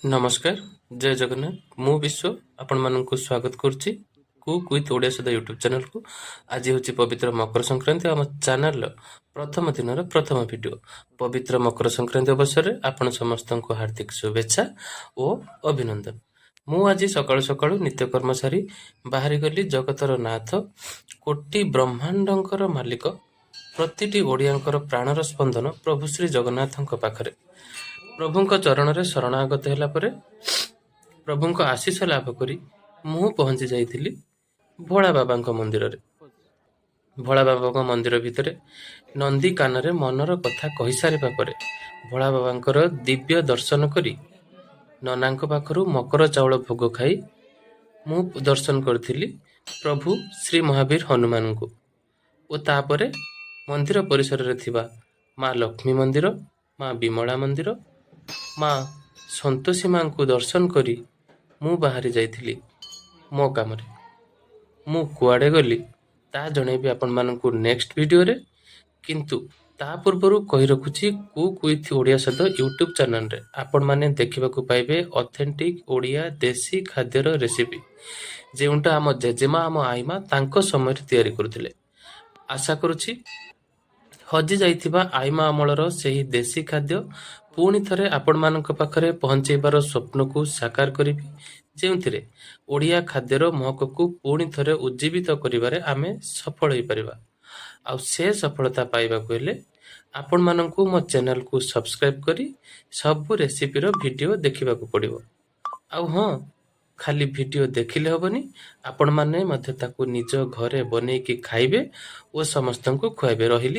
नमस्कार जय जगन्नाथ मु विश्व आपण मानक स्वागत करुच्ची कुक विथ ओडिया सदा यूट्यूब चैनल को। आज हूँ पवित्र मकर संक्रांति आम चैनल प्रथम दिन प्रथम वीडियो पवित्र मकर संक्रांति अवसर में आपण समस्त को हार्दिक शुभेच्छा और अभिनंदन। मु आज सकाळु सकाळु नित्यकर्म सारी बाहरी गली जगतर नाथ कोटि ब्रह्मांडकर मालिक प्रतिटी ओडियांकर प्राणर स्पंदन प्रभु श्री जगन्नाथ पाखरे प्रभुଙ୍କ ଚରଣରେ ଶରଣାଗତ ହେଲା ପରେ ପ୍ରଭୁଙ୍କ ଆଶୀଷ ଲାଭ କରି ମୁଁ ପହଞ୍ଚି ଯାଇଥିଲି ଭୋଳା ବାବାଙ୍କ ମନ୍ଦିରରେ। ଭୋଳା ବାବାଙ୍କ ମନ୍ଦିର ଭିତରେ ନନ୍ଦୀ କାନରେ ମନର କଥା କହିସାରିବା ପରେ ଭୋଳା ବାବାଙ୍କର ଦିବ୍ୟ ଦର୍ଶନ କରି ନନାଙ୍କ ପାଖରୁ ମକର ଚାଉଳ ଭୋଗ ଖାଇ ମୁଁ ଦର୍ଶନ କରିଥିଲି ପ୍ରଭୁ ଶ୍ରୀ ମହାବୀର ହନୁମାନଙ୍କୁ ଓ ତାପରେ ମନ୍ଦିର ପରିସରରେ ଥିବା ମା ଲକ୍ଷ୍ମୀ ମନ୍ଦିର, ମା ବିମଳା ମନ୍ଦିର, ମା ସନ୍ତୋଷୀ ମାଙ୍କୁ ଦର୍ଶନ କରି ମୁଁ ବାହାରି ଯାଇଥିଲି ମୋ କାମରେ। ମୁଁ କୁଆଡ଼େ ଗଲି ତା ଜଣେଇବି ଆପଣମାନଙ୍କୁ ନେକ୍ସଟ ଭିଡ଼ିଓରେ, କିନ୍ତୁ ତା ପୂର୍ବରୁ କହି ରଖୁଛି କୁକ୍ ୱିଥ୍ ଓଡ଼ିଆ ସଦ ୟୁଟ୍ୟୁବ୍ ଚ୍ୟାନେଲରେ ଆପଣମାନେ ଦେଖିବାକୁ ପାଇବେ ଅଥେଣ୍ଟିକ୍ ଓଡ଼ିଆ ଦେଶୀ ଖାଦ୍ୟର ରେସିପି, ଯେଉଁଟା ଆମ ଜେଜେମା ଆମ ଆଈମା ତାଙ୍କ ସମୟରେ ତିଆରି କରୁଥିଲେ। ଆଶା କରୁଛି ହଜି ଯାଇଥିବା ଆଈମା ଅମଳର ସେହି ଦେଶୀ ଖାଦ୍ୟ ପୁଣି ଥରେ ଆପଣମାନଙ୍କ ପାଖରେ ପହଞ୍ଚାଇବାର ସ୍ୱପ୍ନକୁ ସାକାର କରିବି, ଯେଉଁଥିରେ ଓଡ଼ିଆ ଖାଦ୍ୟର ମହକକୁ ପୁଣି ଥରେ ଉଜ୍ଜୀବିତ କରିବାରେ ଆମେ ସଫଳ ହୋଇପାରିବା। ଆଉ ସେ ସଫଳତା ପାଇବାକୁ ହେଲେ ଆପଣମାନଙ୍କୁ ମୋ ଚ୍ୟାନେଲକୁ ସବସ୍କ୍ରାଇବ୍ କରି ସବୁ ରେସିପିର ଭିଡ଼ିଓ ଦେଖିବାକୁ ପଡ଼ିବ। ଆଉ ହଁ, ଖାଲି ଭିଡ଼ିଓ ଦେଖିଲେ ହେବନି, ଆପଣମାନେ ମଧ୍ୟ ତାକୁ ନିଜ ଘରେ ବନେଇକି ଖାଇବେ ଓ ସମସ୍ତଙ୍କୁ ଖୁଆଇବେ। ରହିଲି।